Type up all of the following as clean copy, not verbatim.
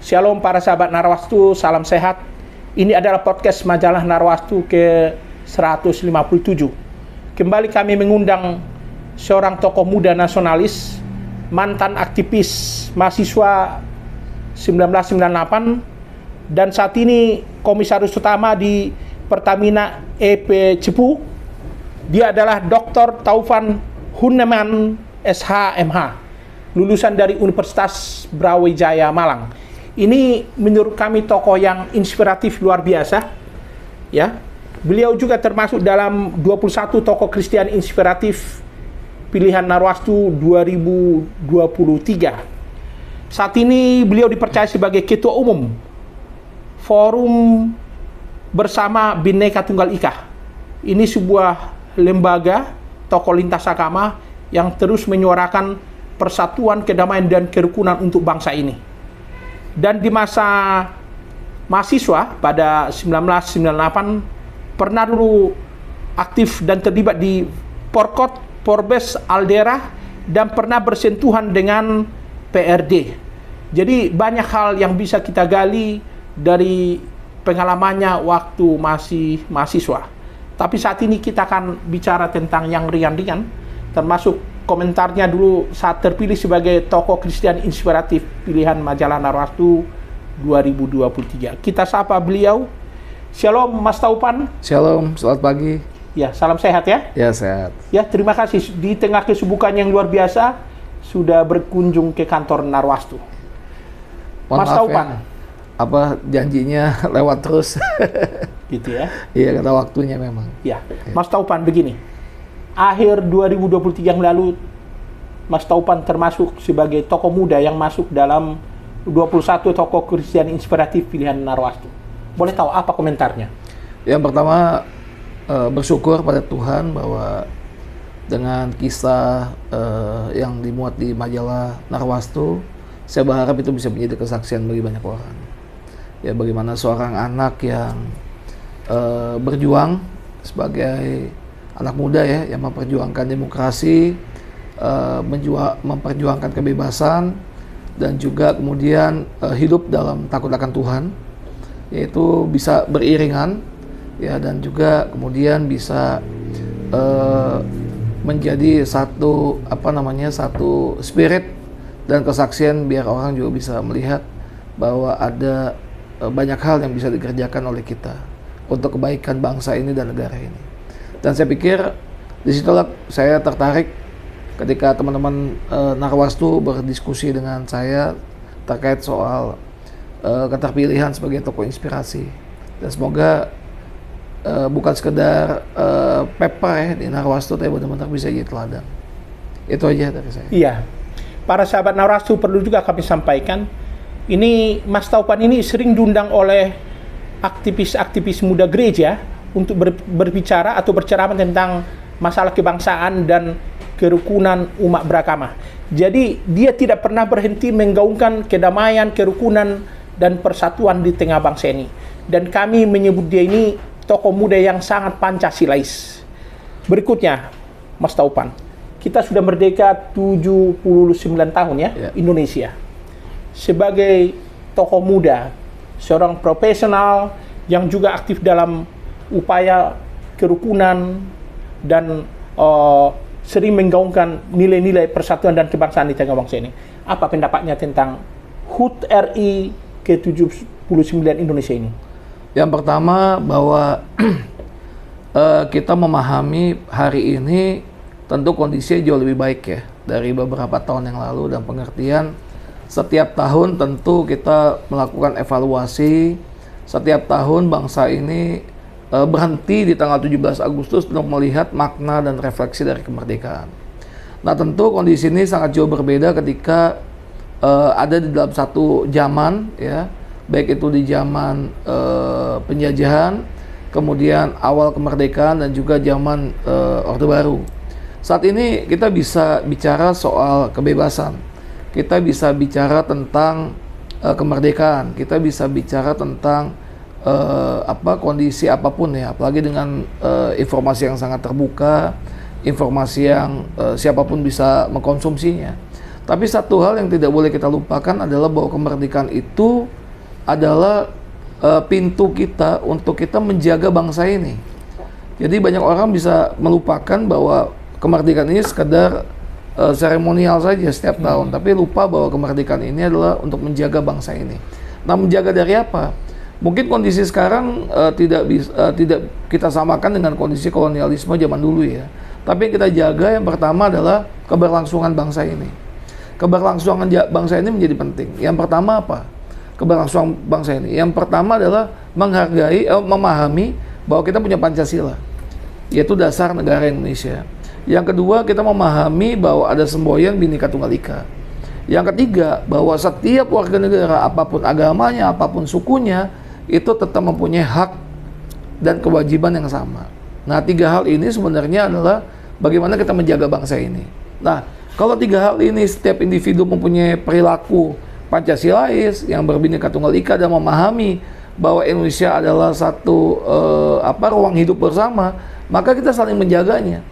Shalom para sahabat Narwastu, salam sehat. Ini adalah podcast majalah Narwastu ke 157. Kembali kami mengundang seorang tokoh muda nasionalis, mantan aktivis mahasiswa 1998, dan saat ini komisaris utama di Pertamina EP Cepu. Dia adalah Dr. Taufan Huneman SHMH, lulusan dari Universitas Brawijaya Malang. Ini menurut kami tokoh yang inspiratif luar biasa, ya. Beliau juga termasuk dalam 21 tokoh Kristen inspiratif pilihan Narwastu 2023. Saat ini beliau dipercaya sebagai Ketua Umum Forum Bersama Bhinneka Tunggal Ika. Ini sebuah lembaga tokoh lintas agama yang terus menyuarakan persatuan, kedamaian, dan kerukunan untuk bangsa ini. Dan di masa mahasiswa pada 1998 pernah dulu aktif dan terlibat di Porkot, Porbes, Aldera, dan pernah bersentuhan dengan PRD. Jadi banyak hal yang bisa kita gali dari pengalamannya waktu masih mahasiswa. Tapi saat ini kita akan bicara tentang yang ringan-ringan, termasuk komentarnya dulu saat terpilih sebagai tokoh Kristen inspiratif pilihan majalah Narwastu 2023. Kita sapa beliau. Shalom Mas Taufan. Shalom, selamat pagi. Ya, salam sehat ya. Ya, sehat. Ya, terima kasih di tengah kesibukan yang luar biasa sudah berkunjung ke kantor Narwastu. Mas Taufan. Apa janjinya lewat terus? Gitu ya. Iya, kata waktunya memang. Ya, Mas Taufan begini. Akhir 2023 yang lalu, Mas Taufan termasuk sebagai tokoh muda yang masuk dalam 21 tokoh Kristen inspiratif pilihan Narwastu. Boleh tahu apa komentarnya? Yang pertama, bersyukur pada Tuhan bahwa dengan kisah yang dimuat di majalah Narwastu, saya berharap itu bisa menjadi kesaksian bagi banyak orang. Ya, bagaimana seorang anak yang berjuang sebagai anak muda ya, yang memperjuangkan demokrasi, memperjuangkan kebebasan, dan juga kemudian hidup dalam takut akan Tuhan, yaitu bisa beriringan ya, dan juga kemudian bisa menjadi satu satu spirit dan kesaksian biar orang juga bisa melihat bahwa ada banyak hal yang bisa dikerjakan oleh kita untuk kebaikan bangsa ini dan negara ini. Dan saya pikir disitulah saya tertarik ketika teman-teman Narwastu berdiskusi dengan saya terkait soal keterpilihan sebagai tokoh inspirasi. Dan semoga bukan sekedar paper ya di Narwastu, tapi benar-benar bisa jadi teladan. Itu aja dari saya. Iya, para sahabat Narwastu perlu juga kami sampaikan, ini Mas Taufan ini sering diundang oleh aktivis-aktivis muda gereja untuk berbicara atau berceramah tentang masalah kebangsaan dan kerukunan umat beragama. Jadi dia tidak pernah berhenti menggaungkan kedamaian, kerukunan, dan persatuan di tengah bangsa ini. Dan kami menyebut dia ini tokoh muda yang sangat Pancasilais. Berikutnya, Mas Taufan, kita sudah merdeka 79 tahun ya, Indonesia. Sebagai tokoh muda, seorang profesional yang juga aktif dalam upaya kerukunan dan sering menggaungkan nilai-nilai persatuan dan kebangsaan di tengah bangsa ini. Apa pendapatnya tentang HUT RI ke-79 Indonesia ini? Yang pertama bahwa kita memahami hari ini tentu kondisinya jauh lebih baik ya dari beberapa tahun yang lalu, dan pengertian setiap tahun tentu kita melakukan evaluasi. Setiap tahun bangsa ini berhenti di tanggal 17 Agustus untuk melihat makna dan refleksi dari kemerdekaan. Nah, tentu kondisi ini sangat jauh berbeda ketika ada di dalam satu zaman ya, baik itu di zaman penjajahan, kemudian awal kemerdekaan, dan juga zaman Orde Baru. Saat ini kita bisa bicara soal kebebasan, kita bisa bicara tentang kemerdekaan, kita bisa bicara tentang kondisi apapun ya, apalagi dengan informasi yang sangat terbuka, informasi yang siapapun bisa mengkonsumsinya. Tapi satu hal yang tidak boleh kita lupakan adalah bahwa kemerdekaan itu adalah pintu kita untuk kita menjaga bangsa ini. Jadi banyak orang bisa melupakan bahwa kemerdekaan ini sekedar seremonial saja setiap tahun, tapi lupa bahwa kemerdekaan ini adalah untuk menjaga bangsa ini. Nah, menjaga dari apa? Mungkin kondisi sekarang tidak kita samakan dengan kondisi kolonialisme zaman dulu ya. Tapi yang kita jaga yang pertama adalah keberlangsungan bangsa ini. Keberlangsungan bangsa ini menjadi penting. Yang pertama apa? Keberlangsungan bangsa ini. Yang pertama adalah memahami bahwa kita punya Pancasila, yaitu dasar negara Indonesia. Yang kedua, kita memahami bahwa ada semboyan Bhinneka Tunggal Ika. Yang ketiga, bahwa setiap warga negara, apapun agamanya, apapun sukunya, itu tetap mempunyai hak dan kewajiban yang sama. Nah, tiga hal ini sebenarnya adalah bagaimana kita menjaga bangsa ini. Nah, kalau tiga hal ini setiap individu mempunyai perilaku Pancasilais yang berbhinneka tunggal ika dan memahami bahwa Indonesia adalah satu ruang hidup bersama, maka kita saling menjaganya.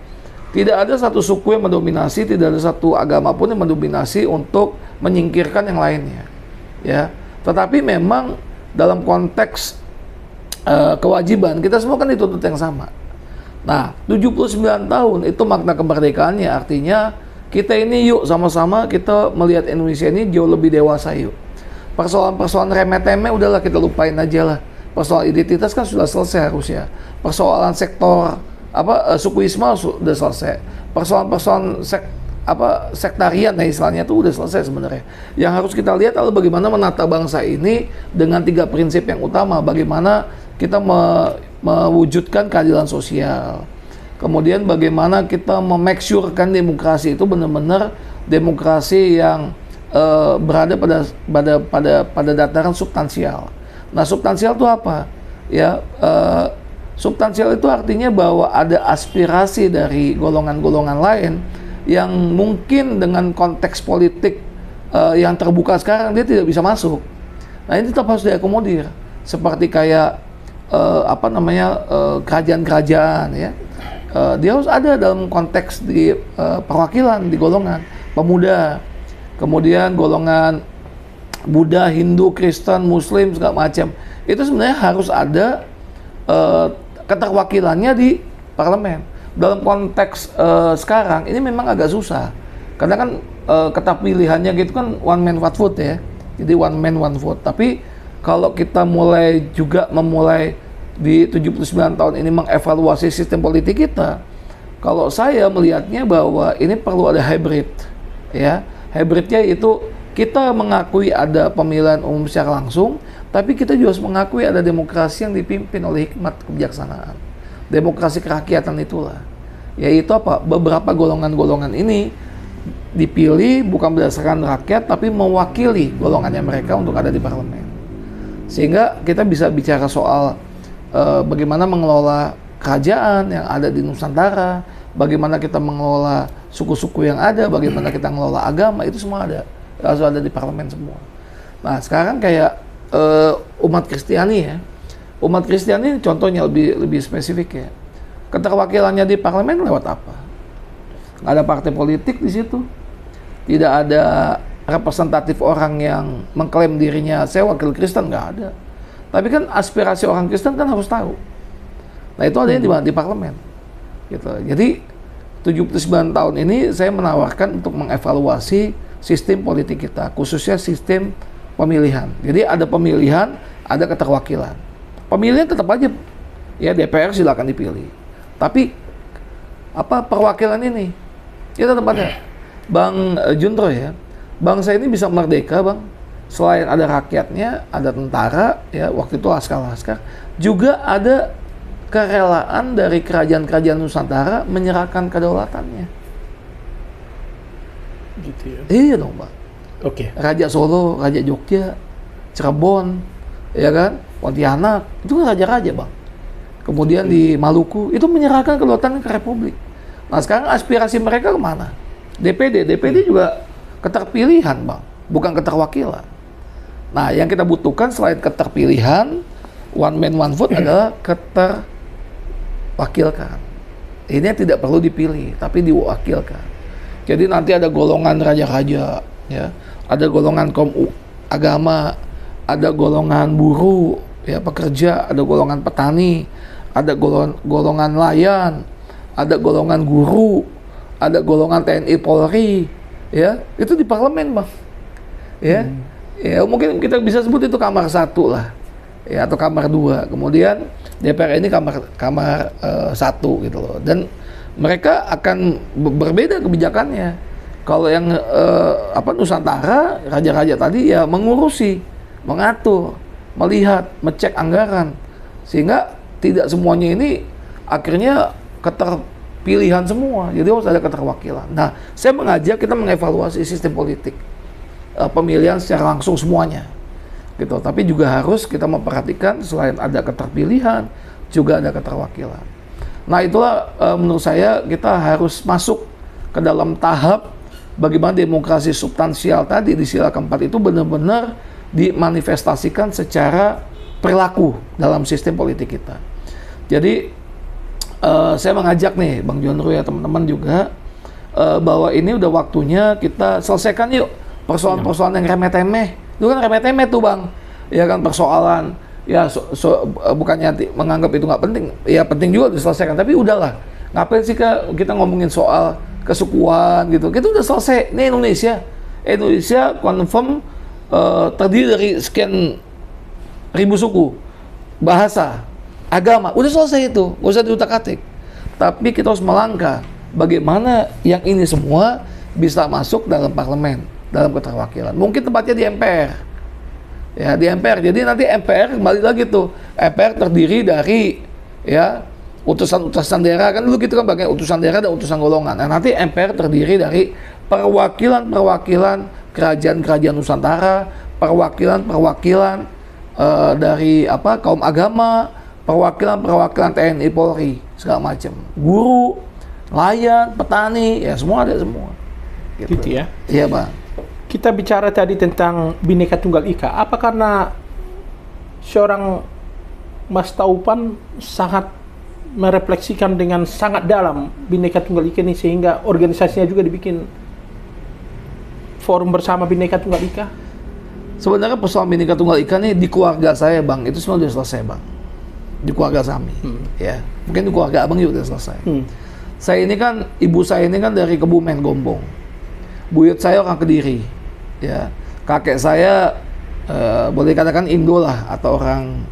Tidak ada satu suku yang mendominasi, tidak ada satu agama pun yang mendominasi untuk menyingkirkan yang lainnya. Ya, tetapi memang dalam konteks kewajiban kita semua kan dituntut yang sama. Nah, 79 tahun itu makna kemerdekaannya, artinya kita ini yuk sama-sama kita melihat Indonesia ini jauh lebih dewasa yuk. Persoalan-persoalan remeh-temeh udahlah kita lupain aja lah. Persoalan identitas kan sudah selesai harusnya. Persoalan sektor sukuisme sudah selesai. Persoalan-persoalan sektarian ya istilahnya itu udah selesai sebenarnya. Yang harus kita lihat adalah bagaimana menata bangsa ini dengan tiga prinsip yang utama. Bagaimana kita mewujudkan keadilan sosial. Kemudian bagaimana kita memake-sure-kan demokrasi itu benar-benar demokrasi yang berada pada dataran substansial. Nah, substansial itu apa? Ya, substansial itu artinya bahwa ada aspirasi dari golongan-golongan lain yang mungkin dengan konteks politik yang terbuka sekarang dia tidak bisa masuk. Nah, ini tetap harus diakomodir. Seperti kayak kerajaan-kerajaan ya. Dia harus ada dalam konteks di perwakilan di golongan pemuda, kemudian golongan Buddha, Hindu, Kristen, Muslim segala macam. Itu sebenarnya harus ada keterwakilannya di parlemen. Dalam konteks sekarang ini memang agak susah karena kan keterpilihannya gitu kan one man one vote ya. Jadi one man one vote. Tapi kalau kita memulai di 79 tahun ini mengevaluasi sistem politik kita, kalau saya melihatnya bahwa ini perlu ada hybrid ya. Hybridnya itu kita mengakui ada pemilihan umum secara langsung, tapi kita juga harus mengakui ada demokrasi yang dipimpin oleh hikmat kebijaksanaan. Demokrasi kerakyatan itulah, yaitu apa? Beberapa golongan-golongan ini dipilih bukan berdasarkan rakyat, tapi mewakili golongannya mereka untuk ada di parlemen. Sehingga kita bisa bicara soal bagaimana mengelola kerajaan yang ada di Nusantara, bagaimana kita mengelola suku-suku yang ada, bagaimana kita mengelola agama, itu semua harus ada di parlemen semua. Nah, sekarang kayak umat Kristiani ya. Umat Kristiani contohnya lebih spesifik ya. Keterwakilannya di parlemen lewat apa? Nggak ada partai politik di situ. Tidak ada representatif orang yang mengklaim dirinya saya wakil Kristen, nggak ada. Tapi kan aspirasi orang Kristen kan harus tahu. Nah, itu adanya di parlemen. Gitu. Jadi 79 tahun ini saya menawarkan untuk mengevaluasi sistem politik kita, khususnya sistem pemilihan. Jadi ada pemilihan, ada keterwakilan. Pemilihan tetap aja ya DPR silakan dipilih. Tapi perwakilan ini ya tetap ada. Bang Juntro ya, bangsa ini bisa merdeka, Bang. Selain ada rakyatnya, ada tentara ya, waktu itu laskar-laskar, juga ada kerelaan dari kerajaan-kerajaan Nusantara menyerahkan kedaulatannya. Gitu ya. Iya dong, Pak. Oke. Raja Solo, Raja Jogja, Cirebon, ya kan, Pontianak, itu kan raja-raja, Bang. Kemudian di Maluku, itu menyerahkan kedaulatan ke Republik. Nah, sekarang aspirasi mereka kemana? DPD juga keterpilihan, Bang, bukan keterwakilan. Nah, yang kita butuhkan selain keterpilihan, one man one vote adalah keterwakilkan. Ini tidak perlu dipilih, tapi diwakilkan. Jadi nanti ada golongan raja-raja, ya, ada golongan agama, ada golongan buruh, ya, pekerja, ada golongan petani, ada golongan nelayan, ada golongan guru, ada golongan TNI Polri, ya, itu di parlemen, Bang. Ya, ya mungkin kita bisa sebut itu kamar 1 lah, ya, atau kamar 2. Kemudian DPR ini kamar 1 gitu loh. Dan mereka akan berbeda kebijakannya. Kalau yang Nusantara, raja-raja tadi ya mengurusi, mengatur, melihat, mecek anggaran, sehingga tidak semuanya ini akhirnya keterpilihan semua. Jadi harus ada keterwakilan. Nah, saya mengajak kita mengevaluasi sistem politik pemilihan secara langsung semuanya, gitu. Tapi juga harus kita memperhatikan selain ada keterpilihan, juga ada keterwakilan. Nah, itulah menurut saya kita harus masuk ke dalam tahap bagaimana demokrasi substansial tadi di sila keempat itu benar-benar dimanifestasikan secara perilaku dalam sistem politik kita. Jadi saya mengajak nih Bang Jonro ya, teman-teman juga bahwa ini udah waktunya kita selesaikan yuk persoalan-persoalan yang remeh-temeh. Itu kan remeh-temeh tuh, Bang. Ya kan, persoalan ya bukannya menganggap itu nggak penting, ya penting juga diselesaikan, tapi udahlah, ngapain sih kita ngomongin soal kesukuan gitu, kita udah selesai. Ini Indonesia confirm terdiri dari sekian ribu suku, bahasa, agama, udah selesai itu, nggak usah diutak-atik. Tapi kita harus melangkah bagaimana yang ini semua bisa masuk dalam parlemen, dalam keterwakilan, mungkin tempatnya di MPR. Ya, di MPR. Jadi nanti MPR kembali lagi tuh. MPR terdiri dari ya utusan-utusan daerah, kan dulu gitu kan bagian utusan daerah dan utusan golongan. Nah, nanti MPR terdiri dari perwakilan kerajaan-kerajaan Nusantara, perwakilan dari kaum agama, perwakilan TNI Polri, segala macam. Guru, nelayan, petani, ya semua ada semua. Gitu ya. Iya, Bang. Kita bicara tadi tentang Bhinneka Tunggal Ika. Apa karena seorang Mas Taufan sangat merefleksikan dengan sangat dalam Bhinneka Tunggal Ika ini sehingga organisasinya juga dibikin forum bersama Bhinneka Tunggal Ika? Sebenarnya persoalan Bhinneka Tunggal Ika ini di keluarga saya, Bang, itu semua sudah selesai, Bang. Di keluarga kami, ya. Mungkin di keluarga Abang juga sudah selesai. Saya ini kan, ibu saya ini kan dari Kebumen, Gombong. Buyut saya orang Kediri. Ya, kakek saya boleh katakan Indo lah, atau orang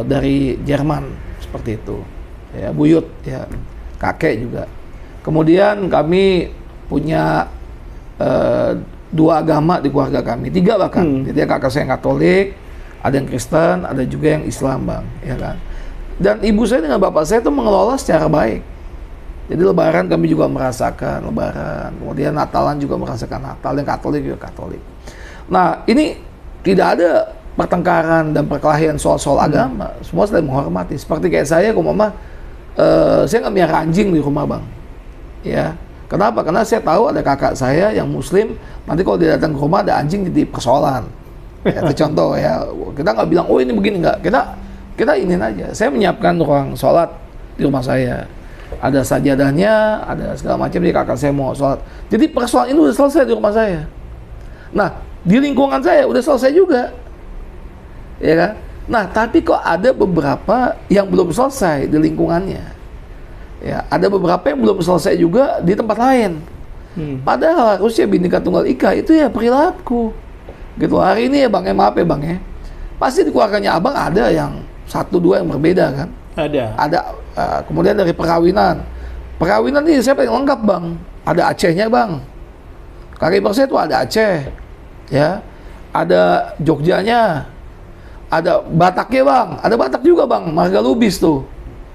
dari Jerman seperti itu. Ya, buyut ya, kakek juga. Kemudian kami punya 2 agama di keluarga kami, 3 bahkan. Jadi kakak saya yang Katolik, ada yang Kristen, ada juga yang Islam, Bang, ya kan. Dan ibu saya dengan bapak saya itu mengelola secara baik. Jadi Lebaran kami juga merasakan Lebaran, kemudian Natalan juga merasakan Natal, yang Katolik juga Katolik. Nah, ini tidak ada pertengkaran dan perkelahian soal agama, semua saling menghormati. Seperti kayak saya, saya nggak miara anjing di rumah, Bang. Ya, kenapa? Karena saya tahu ada kakak saya yang Muslim, nanti kalau dia datang ke rumah ada anjing jadi persoalan. Ya, itu contoh ya, kita nggak bilang, oh ini begini, nggak. Kita ini aja. Saya menyiapkan ruang sholat di rumah saya. Ada sajadahnya, ada segala macam. Di kakak saya mau sholat. Jadi persoalan ini udah selesai di rumah saya. Nah, di lingkungan saya udah selesai juga, ya kan? Nah, tapi kok ada beberapa yang belum selesai di lingkungannya. Ya, ada beberapa yang belum selesai juga di tempat lain. Padahal harusnya Bhinneka Tunggal Ika itu ya perilaku. Gitu. Hari ini ya Bang, maaf ya Bang ya. Pasti di keluarganya Abang ada yang 1-2 yang berbeda kan? Ada. Kemudian dari perkawinan ini saya paling lengkap, Bang. Ada Acehnya, Bang. Kakek ipar saya itu ada Aceh, ya. Ada Jogjanya, ada Bataknya, Bang. Ada Batak juga, Bang. Marga Lubis tuh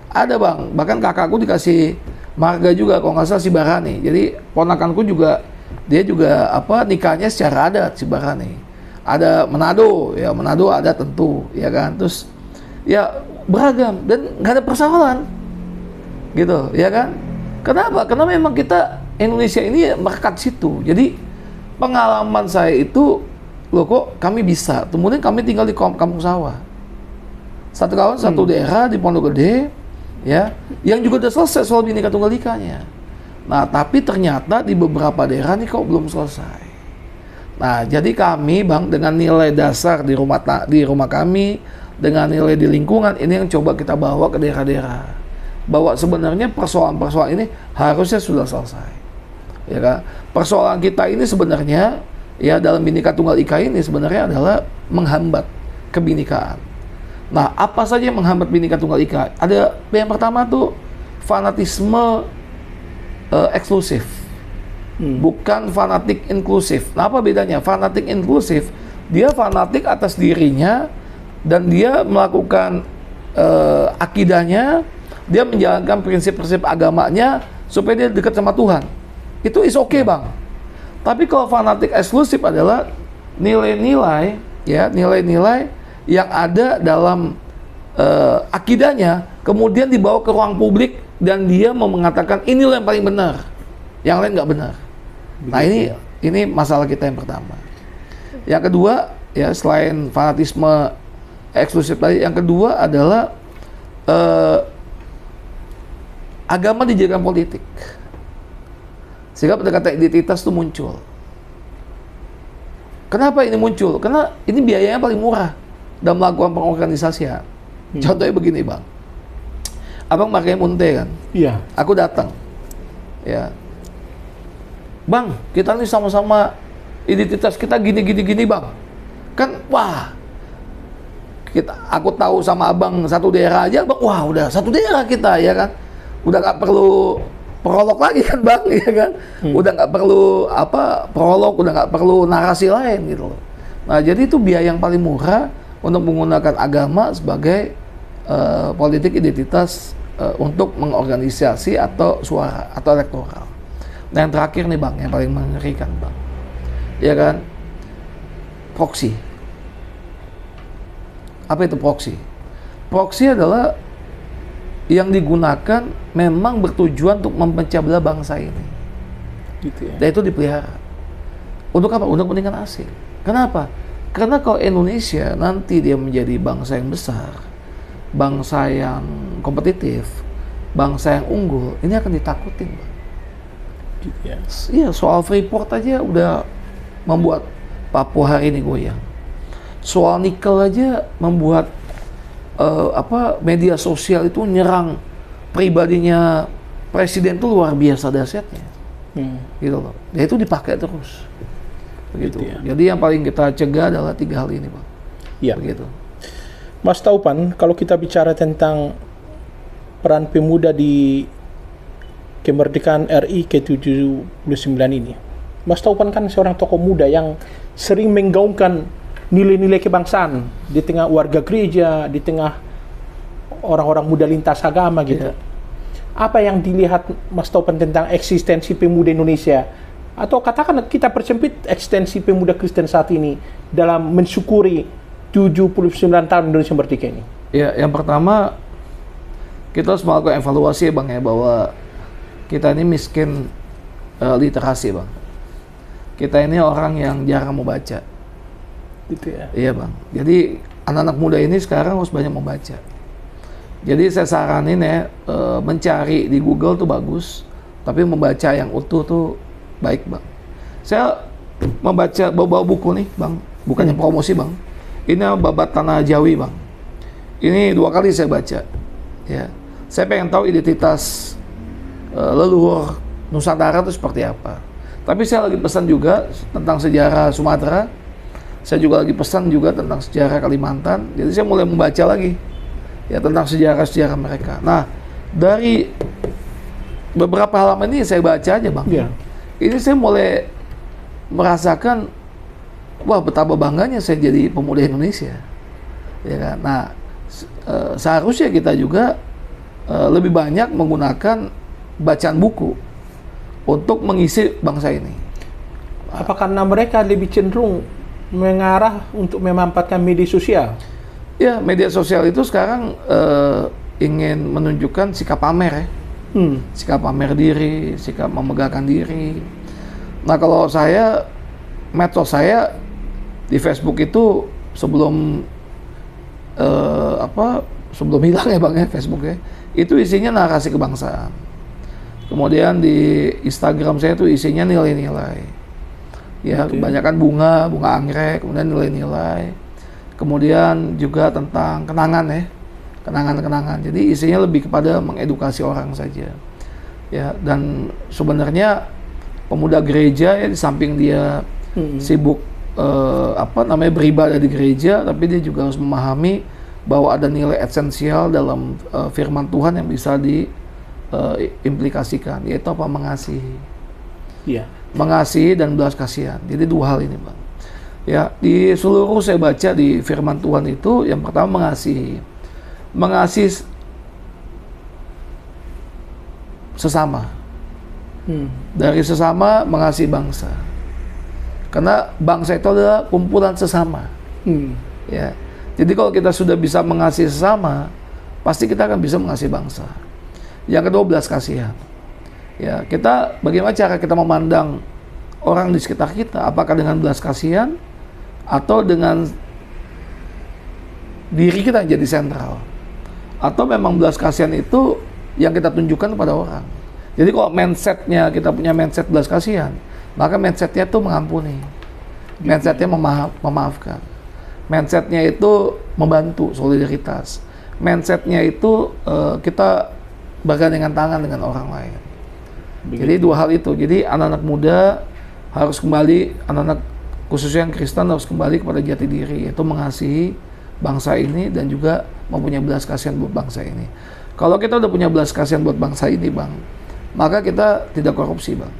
ada, Bang. Bahkan kakakku dikasih marga juga, kalau nggak salah Sibarani. Jadi ponakanku juga, dia juga nikahnya secara adat Sibarani. Ada Manado, ya Manado ada tentu, ya kan. Terus ya beragam dan nggak ada persoalan, gitu, ya kan? Kenapa? Karena memang kita Indonesia ini ya merekat situ. Jadi pengalaman saya itu, loh kok kami bisa. Kemudian kami tinggal di kampung sawah. Satu kawan, satu daerah di Pondok Gede, ya, yang juga udah selesai soal Bhinneka Tunggal Ikanya. Nah, tapi ternyata di beberapa daerah nih kok belum selesai. Nah, jadi kami Bang dengan nilai dasar di rumah kami, dengan nilai di lingkungan ini yang coba kita bawa ke daerah-daerah. Bahwa sebenarnya persoalan-persoalan ini harusnya sudah selesai. Ya kan? Persoalan kita ini sebenarnya ya dalam Bhinneka Tunggal Ika ini sebenarnya adalah menghambat kebinekaan. Nah, apa saja yang menghambat Bhinneka Tunggal Ika? Ada yang pertama tuh fanatisme eksklusif. Bukan fanatik inklusif. Nah, apa bedanya? Fanatik inklusif, dia fanatik atas dirinya dan dia melakukan akidahnya, dia menjalankan prinsip-prinsip agamanya supaya dia dekat sama Tuhan. Itu is okay, Bang. Tapi kalau fanatik eksklusif adalah nilai-nilai, ya, nilai-nilai yang ada dalam akidahnya, kemudian dibawa ke ruang publik dan dia mau mengatakan inilah yang paling benar, yang lain nggak benar. Nah, ini masalah kita yang pertama. Yang kedua, ya selain fanatisme eksklusif tadi, yang kedua adalah agama dijadikan politik, sehingga pendekatan identitas itu muncul. Kenapa ini muncul? Karena ini biayanya paling murah dalam melakukan pengorganisasian. Contohnya begini, Bang. Abang pakai Munte kan? Iya. Aku datang, ya. Bang, kita nih sama-sama identitas kita gini, Bang. Kan, wah. Aku tahu sama abang satu daerah aja, Bang. Wah, udah satu daerah kita, ya kan? Udah nggak perlu prolog lagi kan, Bang, ya kan? Udah nggak perlu prolog, udah nggak perlu narasi lain gitu loh. Nah, jadi itu biaya yang paling murah untuk menggunakan agama sebagai politik identitas untuk mengorganisasi atau suara atau elektoral. Nah, yang terakhir nih, Bang, yang paling mengerikan, Bang, ya kan, proksi. Apa itu proksi? Proksi adalah yang digunakan memang bertujuan untuk memecah belah bangsa ini. Gitu ya. Dan itu dipelihara. Untuk apa? Untuk kepentingan asing. Kenapa? Karena kalau Indonesia nanti dia menjadi bangsa yang besar, bangsa yang kompetitif, bangsa yang unggul, ini akan ditakutin, Bang. Iya, soal Freeport aja udah membuat Papua hari ini goyang. Soal nikel aja membuat media sosial itu nyerang pribadinya presiden itu luar biasa dahsyatnya. Gitu loh. Ya itu dipakai terus. Begitu. Gitu ya. Jadi yang paling kita cegah adalah 3 hal ini, Bang. Iya. Begitu. Mas Taupan, kalau kita bicara tentang peran pemuda di kemerdekaan RI ke-79 ini, Mas Taupan kan seorang tokoh muda yang sering menggaungkan nilai-nilai kebangsaan di tengah warga gereja, di tengah orang-orang muda lintas agama gitu. Yeah. Apa yang dilihat Mas Taupan tentang eksistensi pemuda Indonesia? Atau katakan kita persempit eksistensi pemuda Kristen saat ini dalam mensyukuri 79 tahun Indonesia merdeka ini? Ya, yang pertama kita harus melakukan evaluasi, Bang, ya, bahwa kita ini miskin literasi, Bang. Kita ini orang yang jarang membaca. Gitu ya? Iya, Bang. Jadi anak-anak muda ini sekarang harus banyak membaca. Jadi saya saranin ya, mencari di Google tuh bagus, tapi membaca yang utuh tuh baik, Bang. Saya membaca bawa buku nih, Bang. Bukannya promosi, Bang. Ini Babat Tanah Jawi, Bang. Ini 2 kali saya baca. Ya. Saya pengen tahu identitas leluhur Nusantara itu seperti apa. Tapi saya lagi pesan juga tentang sejarah Sumatera. Saya juga lagi pesan juga tentang sejarah Kalimantan. Jadi saya mulai membaca lagi ya tentang sejarah-sejarah mereka. Nah, dari beberapa halaman ini saya baca aja, Bang. Yeah. Ini saya mulai merasakan, wah, betapa bangganya saya jadi pemuda Indonesia. Ya kan? Nah, seharusnya kita juga lebih banyak menggunakan bacaan buku untuk mengisi bangsa ini. Apa karena mereka lebih cenderung mengarah untuk memanfaatkan media sosial? Ya, media sosial itu sekarang ingin menunjukkan sikap pamer, ya. Sikap pamer diri, sikap memegahkan diri. Nah, kalau saya, medsos saya di Facebook itu sebelum sebelum hilang ya, Bang, ya, Facebook ya, itu isinya narasi kebangsaan. Kemudian di Instagram saya tuh isinya nilai-nilai. Ya, kebanyakan bunga anggrek, kemudian nilai-nilai. Kemudian juga tentang kenangan ya. Kenangan-kenangan. Jadi isinya lebih kepada mengedukasi orang saja. Ya, dan sebenarnya pemuda gereja ya di samping dia sibuk beribadah di gereja, tapi dia juga harus memahami bahwa ada nilai esensial dalam firman Tuhan yang bisa diimplikasikan, yaitu apa? Mengasihi. Iya. Mengasihi dan belas kasihan. Jadi dua hal ini, Bang. Ya, di seluruh saya baca di firman Tuhan itu yang pertama mengasihi. Mengasihi sesama. Dari sesama mengasihi bangsa. Karena bangsa itu adalah kumpulan sesama. Ya. Jadi kalau kita sudah bisa mengasihi sesama, pasti kita akan bisa mengasihi bangsa. Yang kedua, belas kasihan. Ya, bagaimana cara kita memandang orang di sekitar kita? Apakah dengan belas kasihan atau dengan diri kita yang jadi sentral? Atau memang belas kasihan itu yang kita tunjukkan kepada orang? Jadi kalau mindsetnya kita punya mindset belas kasihan, maka mindsetnya itu mengampuni, mindsetnya memaafkan, mindsetnya itu membantu, solidaritas, mindsetnya itu kita bergandengan tangan dengan orang lain. Jadi dua hal itu. Jadi anak-anak muda harus kembali, anak-anak khususnya yang Kristen harus kembali kepada jati diri, yaitu mengasihi bangsa ini dan juga mempunyai belas kasihan buat bangsa ini. Kalau kita udah punya belas kasihan buat bangsa ini, Bang, maka kita tidak korupsi, Bang.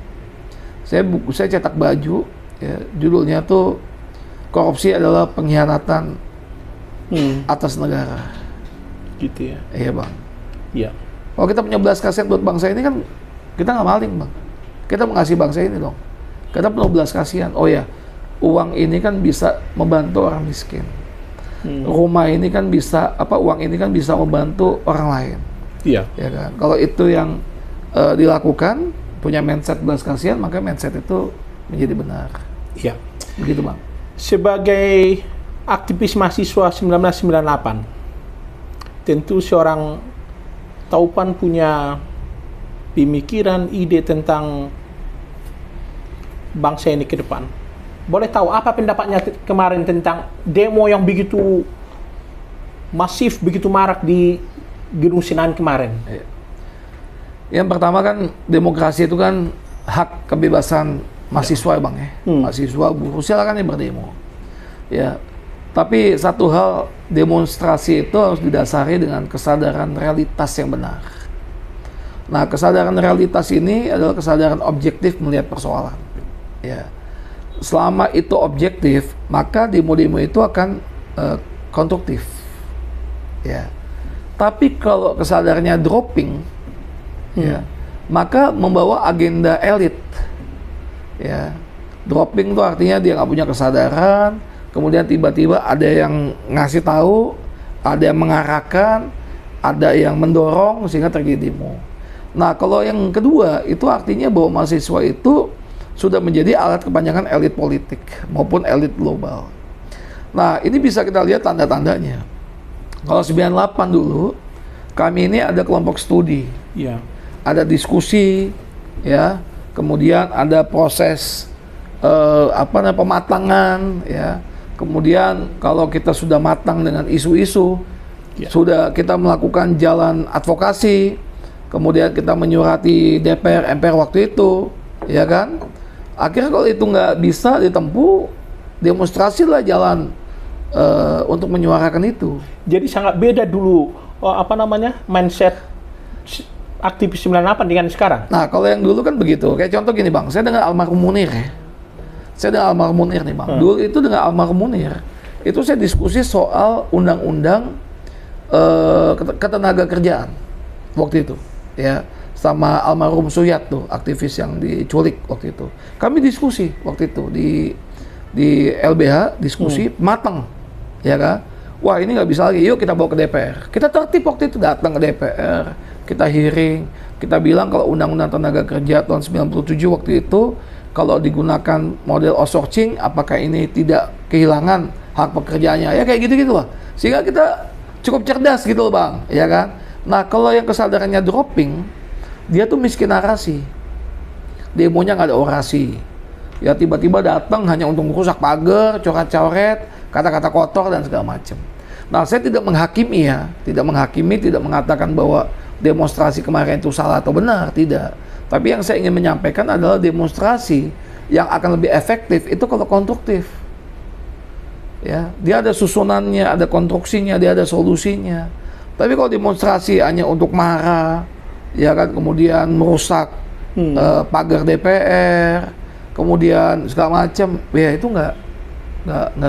Saya cetak baju, ya, judulnya tuh korupsi adalah pengkhianatan atas negara. Gitu ya. Iya, Bang. Iya. Kalau kita punya belas kasihan buat bangsa ini kan kita nggak maling, Bang. Kita mengasihi bangsa ini dong. Kita penuh belas kasihan. Oh ya, uang ini kan bisa membantu orang miskin. Rumah ini kan bisa, uang ini kan bisa membantu orang lain. Iya. Ya kan. Kalau itu yang dilakukan, punya mindset belas kasihan, maka mindset itu menjadi benar. Iya. Begitu, Bang. Sebagai aktivis mahasiswa 1998, tentu seorang Taufan punya pemikiran, ide tentang bangsa ini ke depan. Boleh tahu apa pendapatnya kemarin tentang demo yang begitu masif, begitu marak di Gedung Senayan kemarin? Yang pertama kan demokrasi itu kan hak kebebasan mahasiswa, Bang ya. Mahasiswa, buruh silakan ya berdemo. Ya. Tapi satu hal, demonstrasi itu harus didasari dengan kesadaran realitas yang benar. Nah, kesadaran realitas ini adalah kesadaran objektif melihat persoalan. Ya. Selama itu objektif, maka demo-demo itu akan konstruktif. Ya. Tapi kalau kesadarannya dropping, ya, maka membawa agenda elit. Ya. Dropping itu artinya dia nggak punya kesadaran, kemudian tiba-tiba ada yang ngasih tahu, ada yang mengarahkan, ada yang mendorong sehingga terjadi demo. Nah, kalau yang kedua itu artinya bahwa mahasiswa itu sudah menjadi alat kepanjangan elit politik maupun elit global. Nah, ini bisa kita lihat tanda-tandanya. Kalau 98 dulu, kami ini ada kelompok studi, ada diskusi, ya, kemudian ada proses pematangan, ya. Kemudian kalau kita sudah matang dengan isu-isu, sudah kita melakukan jalan advokasi, kemudian kita menyurati DPR, MPR waktu itu, ya kan? Akhirnya kalau itu nggak bisa ditempuh, demonstrasilah jalan untuk menyuarakan itu. Jadi sangat beda dulu, mindset aktivis 98 dengan sekarang. Nah, kalau yang dulu kan begitu. Kayak contoh gini, Bang, saya dengan almarhum Munir ya. Saya dengan almarhum Munir nih, Bang. Dulu itu dengan almarhum Munir, itu saya diskusi soal undang-undang ketenaga kerjaan waktu itu, ya, sama almarhum Suyat tuh, aktivis yang diculik waktu itu. Kami diskusi waktu itu di LBH, diskusi matang, ya kan? Wah, ini nggak bisa lagi, yuk kita bawa ke DPR. Kita tertib waktu itu, datang ke DPR, kita hearing, kita bilang kalau undang-undang tenaga kerja tahun 97 waktu itu, kalau digunakan model outsourcing, apakah ini tidak kehilangan hak pekerjaannya? Ya kayak gitu-gitu lah. Sehingga kita cukup cerdas gitu loh, Bang, ya kan? Nah, kalau yang kesadarannya dropping, dia tuh miskin narasi. Demonya nggak ada orasi. Ya tiba-tiba datang hanya untuk merusak pagar, coret-coret, kata-kata kotor dan segala macam. Nah, saya tidak menghakimi ya, tidak mengatakan bahwa demonstrasi kemarin itu salah atau benar, tidak. Tapi yang saya ingin menyampaikan adalah demonstrasi yang akan lebih efektif itu kalau konstruktif. Ya, dia ada susunannya, ada konstruksinya, dia ada solusinya. Tapi kalau demonstrasi hanya untuk marah, ya kan, kemudian merusak pagar DPR, kemudian segala macam, ya itu nggak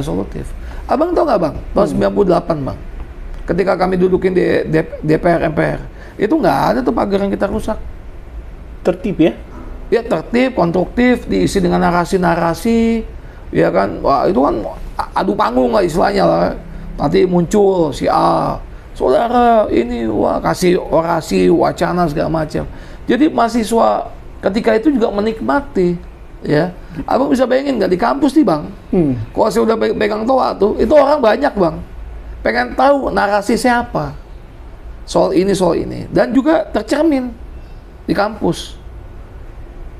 solutif. Abang tahu nggak bang, tahun 98 bang, ketika kami dudukin di DPR MPR, itu nggak ada tuh pagar yang kita rusak. Tertib ya? Ya tertib, konstruktif, diisi dengan narasi-narasi, ya kan, wah itu kan adu panggung lah istilahnya lah. Nanti muncul si A, saudara ini wah kasih orasi, wacana segala macam. Jadi mahasiswa ketika itu juga menikmati, ya. Abang bisa bayangin nggak di kampus nih bang? Kalau saya udah pegang toa tuh, itu orang banyak bang, pengen tahu narasi siapa soal ini, dan juga tercermin di kampus.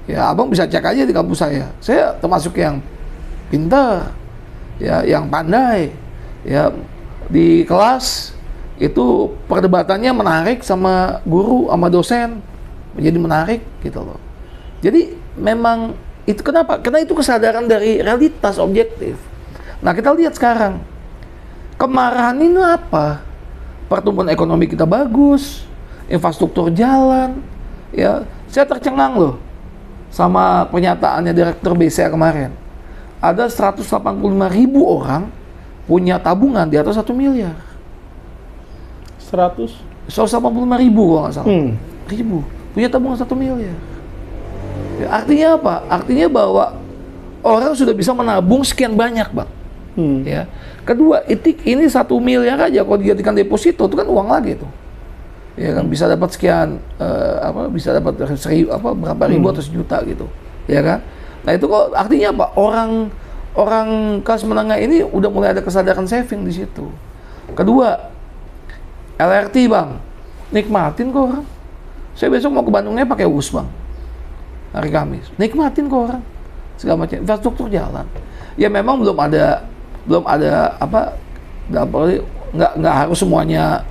Ya, abang bisa cek aja di kampus saya. Saya termasuk yang pintar, ya, yang pandai, ya. Di kelas itu perdebatannya menarik sama guru, sama dosen, menjadi menarik gitu loh. Jadi memang itu kenapa? Karena itu kesadaran dari realitas objektif. Nah, kita lihat sekarang kemarahan ini apa? Pertumbuhan ekonomi kita bagus, infrastruktur jalan, ya. Saya tercengang loh sama pernyataannya Direktur BCA kemarin. Ada 185.000 orang punya tabungan di atas 1 miliar. 185.000 kalau nggak salah. Ribu punya tabungan 1 miliar. Ya, artinya apa? Artinya bahwa orang sudah bisa menabung sekian banyak, bang. Ya. Kedua, ini 1 miliar aja kalau dijadikan deposito itu kan uang lagi tuh. Ya kan bisa dapat sekian bisa dapat berapa ribu atau sejuta gitu, ya kan. Nah itu kok artinya apa, orang kelas menengah ini udah mulai ada kesadaran saving di situ. Kedua, LRT bang, nikmatin kok orang. Saya besok mau ke Bandungnya pakai bus bang, hari Kamis, nikmatin kok orang segala macam infrastruktur jalan. Ya memang belum ada nggak harus semuanya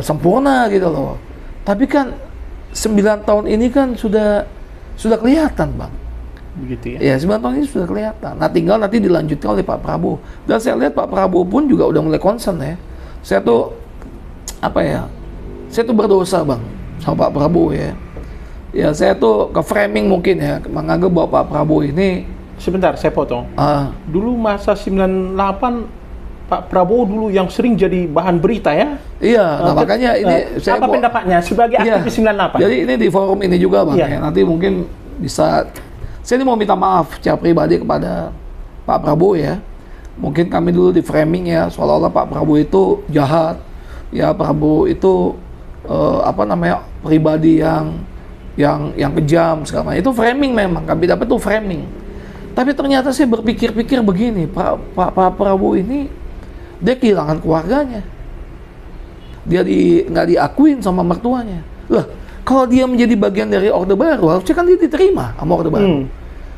sempurna gitu loh. Tapi kan 9 tahun ini kan sudah kelihatan bang. Begitu ya? Ya 9 tahun ini sudah kelihatan. Nah tinggal nanti dilanjutkan oleh Pak Prabowo. Dan saya lihat Pak Prabowo pun juga udah mulai concern ya. Saya tuh saya tuh berdosa bang sama Pak Prabowo ya. Ya saya tuh ke framing mungkin ya, menganggap bahwa Pak Prabowo ini. Sebentar saya potong. Dulu masa 98 Pak Prabowo dulu yang sering jadi bahan berita ya? Iya, nah makanya ini saya apa pendapatnya sebagai aktivis 98? Jadi ini di forum ini juga bang, ya. Nanti mungkin bisa, saya ini mau minta maaf secara pribadi kepada Pak Prabowo ya. Mungkin kami dulu di framing ya, seolah-olah Pak Prabowo itu jahat, ya Prabowo itu pribadi yang kejam segala macam. Itu framing memang, kami dapat tuh framing. Tapi ternyata saya berpikir-pikir begini, Pak Prabowo ini dia kehilangan keluarganya, dia nggak diakuin sama mertuanya. Lah, kalau dia menjadi bagian dari Orde Baru, harusnya kan dia diterima sama Orde Baru.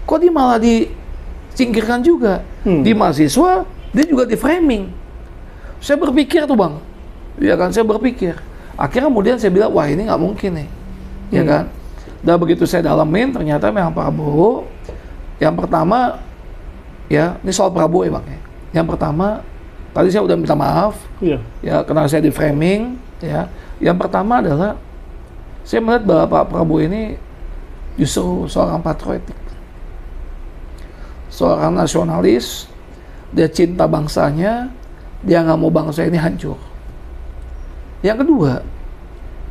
Kok dia malah disingkirkan juga? Di mahasiswa, dia juga di framing. Saya berpikir tuh bang, ya kan, saya berpikir. Akhirnya kemudian saya bilang, wah ini nggak mungkin nih, ya kan. Dan begitu saya dalamin, ternyata memang Prabowo, yang pertama, ya ini soal Prabowo ya bang. Yang pertama, tadi saya udah minta maaf, ya karena saya di framing, ya. Yang pertama adalah saya melihat bahwa Pak Prabowo ini justru seorang patriotik, seorang nasionalis, dia cinta bangsanya, dia nggak mau bangsa ini hancur. Yang kedua,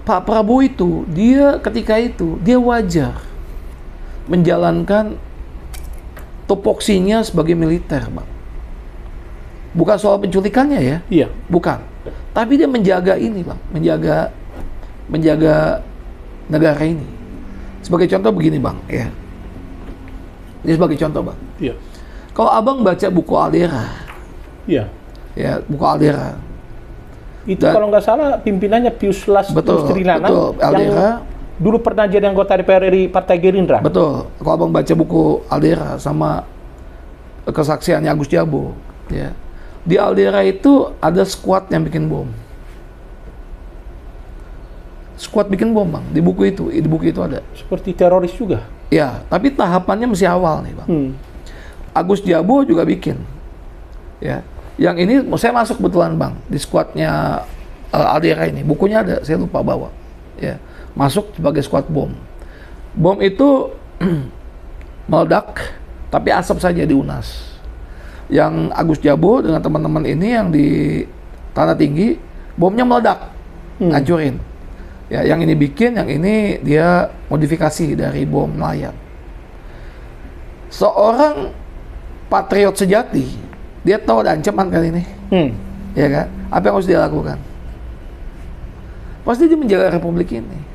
Pak Prabowo itu dia ketika itu dia wajar menjalankan topoksinya sebagai militer, bang. Bukan soal penculikannya ya, bukan. Tapi dia menjaga ini, bang, menjaga negara ini. Sebagai contoh begini, bang, ya. Ini sebagai contoh, bang. Iya. Kalau abang baca buku Aldera, ya, buku Aldera. Itu kalau nggak salah pimpinannya Pius Lastri Trilana. Betul, Aldera. dulu pernah jadi anggota DPR RI Partai Gerindra. Betul. Kalau abang baca buku Aldera sama kesaksiannya Agus Jabo, ya. Di Aldera itu ada squad yang bikin bom. Squad bikin bom, Bang. Di buku itu ada. Seperti teroris juga. Ya, tapi tahapannya masih awal nih, Bang. Agus Jabo juga bikin. Ya. Yang ini saya masuk kebetulan, Bang, di squadnya Aldera ini. Bukunya ada, saya lupa bawa. Ya. Masuk sebagai squad bom. Bom itu meledak, tapi asap saja diunas. Yang Agus Jabo dengan teman-teman ini yang di Tanah Tinggi, bomnya meledak, hancurin. Ya, yang ini bikin, yang ini dia modifikasi dari bom nelayan. Seorang patriot sejati, dia tahu ada ancaman kali ini, ya kan? Apa yang harus dia lakukan? Pasti dia menjaga Republik ini.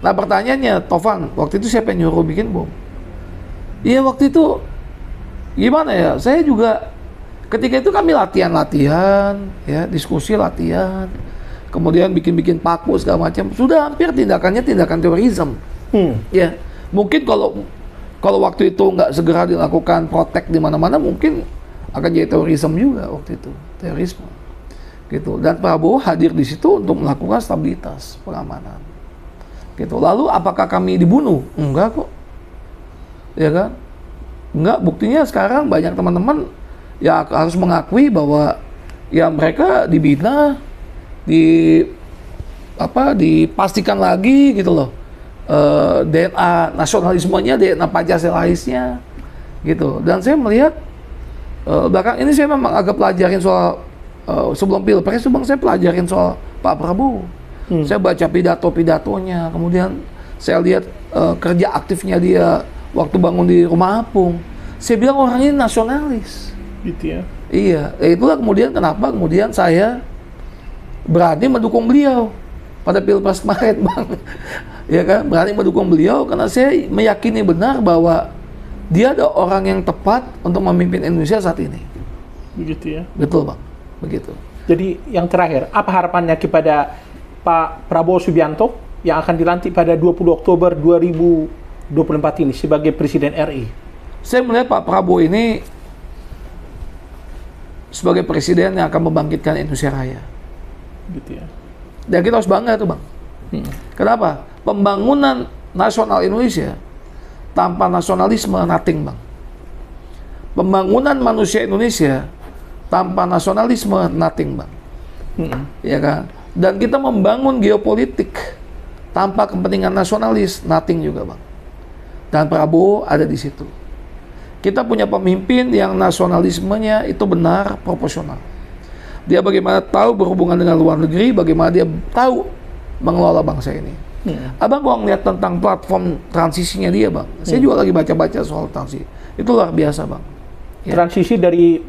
Nah pertanyaannya, Tovan, waktu itu siapa yang nyuruh bikin bom? Iya waktu itu, gimana ya? Saya juga ketika itu kami latihan, ya diskusi latihan, kemudian bikin paku segala macam. Sudah hampir tindakannya tindakan terorisme. Ya, mungkin kalau waktu itu nggak segera dilakukan protek di mana-mana, mungkin akan jadi terorisme juga waktu itu, terorisme. Gitu. Dan Prabowo hadir di situ untuk melakukan stabilitas pengamanan. Gitu. Lalu apakah kami dibunuh? Enggak kok. Ya kan? Enggak, buktinya sekarang banyak teman-teman ya harus mengakui bahwa ya mereka dibina, dipastikan lagi gitu loh. DNA nasionalismenya, DNA Pancasilais-nya gitu. Dan saya melihat belakang ini saya memang agak pelajarin soal sebelum Pilpres itu Bang, saya pelajarin soal Pak Prabowo. Saya baca pidato-pidatonya, kemudian saya lihat kerja aktifnya dia waktu bangun di rumah apung. Saya bilang orang ini nasionalis. Gitu ya. Iya, itulah kemudian kenapa kemudian saya berani mendukung beliau pada Pilpres kemarin, Bang. Ya kan, berani mendukung beliau karena saya meyakini benar bahwa dia ada orang yang tepat untuk memimpin Indonesia saat ini. Begitu ya. Betul, Bang. Begitu. Jadi yang terakhir, apa harapannya kepada Pak Prabowo Subianto yang akan dilantik pada 20 Oktober 2024 ini sebagai Presiden RI? Saya melihat Pak Prabowo ini sebagai presiden yang akan membangkitkan Indonesia Raya. Gitu ya. Dan kita harus bangga tuh, Bang. Kenapa? Pembangunan nasional Indonesia tanpa nasionalisme nothing, Bang. Pembangunan manusia Indonesia tanpa nasionalisme nothing, Bang. Ya kan? Dan kita membangun geopolitik tanpa kepentingan nasionalis nothing juga, Bang. Dan Prabowo ada di situ. Kita punya pemimpin yang nasionalismenya itu benar, proporsional. Dia bagaimana tahu berhubungan dengan luar negeri, bagaimana dia tahu mengelola bangsa ini. Abang kalau ngeliat tentang platform transisinya dia, Bang, saya juga lagi baca-baca soal transisi. Itu luar biasa, Bang. Ya. Transisi dari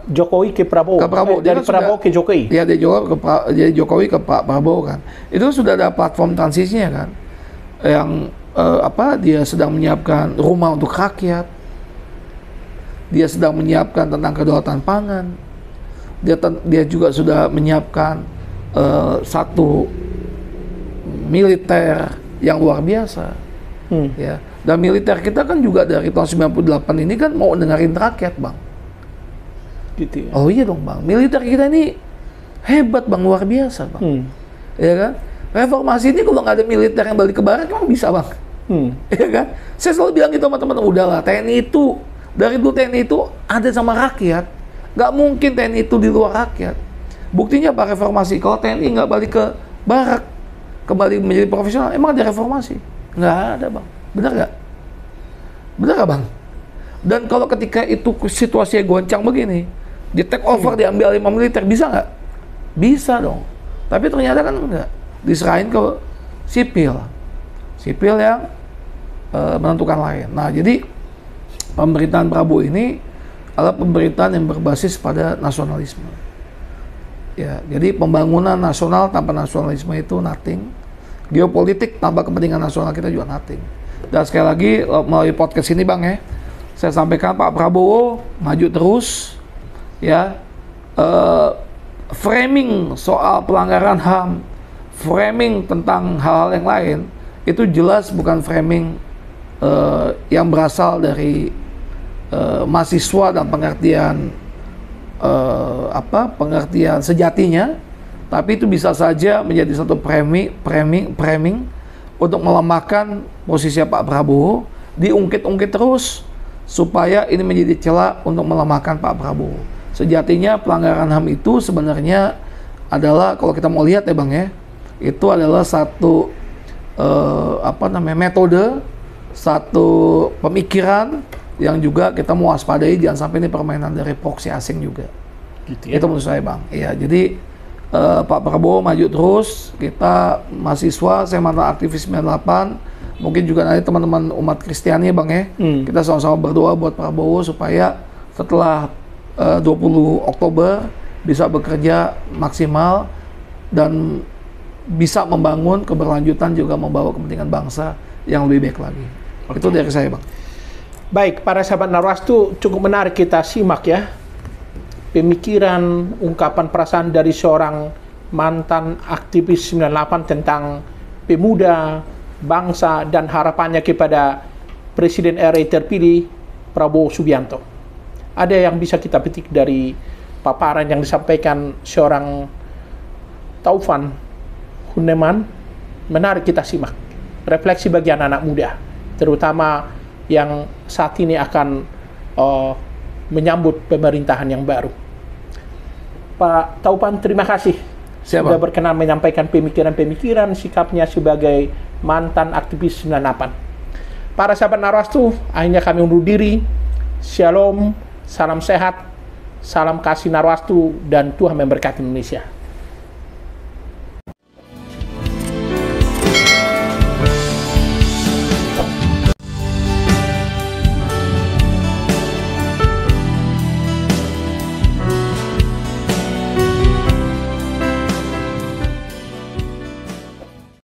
Jokowi ke Prabowo, dari Prabowo ke Jokowi. Ya, dari Jokowi ke Pak Prabowo kan. Itu sudah ada platform transisinya kan. Yang dia sedang menyiapkan rumah untuk rakyat. Dia sedang menyiapkan tentang kedaulatan pangan. Dia juga sudah menyiapkan satu militer yang luar biasa. Ya. Dan militer kita kan juga dari tahun 98 ini kan mau dengerin rakyat, Bang. Gitu ya. Oh iya dong, Bang. Militer kita ini hebat, Bang, luar biasa, Bang. Ya kan? Reformasi ini kalau nggak ada militer yang balik ke barat, emang bisa, Bang. Ya kan? Saya selalu bilang gitu sama teman-teman, udahlah, TNI itu dari dulu TNI itu ada sama rakyat. Nggak mungkin TNI itu di luar rakyat. Buktinya Pak reformasi. Kalau TNI nggak balik ke barak, kembali menjadi profesional, emang ada reformasi? Nggak ada, Bang. Benar nggak? Benar nggak, Bang? Dan kalau ketika itu situasinya goncang begini, di take over diambil oleh militer, bisa nggak? Bisa dong. Tapi ternyata kan enggak. Diserahin ke sipil yang menentukan lain. Nah, jadi pemerintahan Prabowo ini adalah pemerintahan yang berbasis pada nasionalisme. Ya, jadi pembangunan nasional tanpa nasionalisme itu nothing. Geopolitik tanpa kepentingan nasional kita juga nothing. Dan sekali lagi melalui podcast ini, Bang, ya, saya sampaikan Pak Prabowo maju terus, ya, framing soal pelanggaran HAM, framing tentang hal-hal yang lain itu jelas bukan framing yang berasal dari mahasiswa dan pengertian pengertian sejatinya, tapi itu bisa saja menjadi satu framing untuk melemahkan posisi Pak Prabowo, diungkit-ungkit terus supaya ini menjadi celah untuk melemahkan Pak Prabowo. Sejatinya pelanggaran HAM itu sebenarnya adalah, kalau kita mau lihat ya Bang ya, itu adalah satu metode, satu pemikiran yang juga kita mau waspadai, jangan sampai ini permainan dari proksi asing juga. Gitu ya? Itu menurut saya Bang. Iya, jadi Pak Prabowo maju terus, kita mahasiswa, saya mantan aktivis 98, mungkin juga nanti teman-teman umat Kristiani Bang ya, kita sama-sama berdoa buat Prabowo supaya setelah 20 Oktober bisa bekerja maksimal dan bisa membangun keberlanjutan, juga membawa kepentingan bangsa yang lebih baik lagi. Okay. Itu dari saya Bang. Baik, para sahabat Narwastu, cukup menarik kita simak ya pemikiran, ungkapan perasaan dari seorang mantan aktivis 98 tentang pemuda, bangsa, dan harapannya kepada Presiden RI terpilih Prabowo Subianto. Ada yang bisa kita petik dari paparan yang disampaikan seorang Taufan Hunneman. Menarik kita simak. Refleksi bagi anak-anak muda, terutama yang saat ini akan menyambut pemerintahan yang baru. Pak Taufan, terima kasih sudah berkenan menyampaikan pemikiran-pemikiran sikapnya sebagai mantan aktivis 98. Para sahabat Narwastu, akhirnya kami undur diri. Shalom, salam sehat, salam kasih Narwastu, dan Tuhan memberkati Indonesia.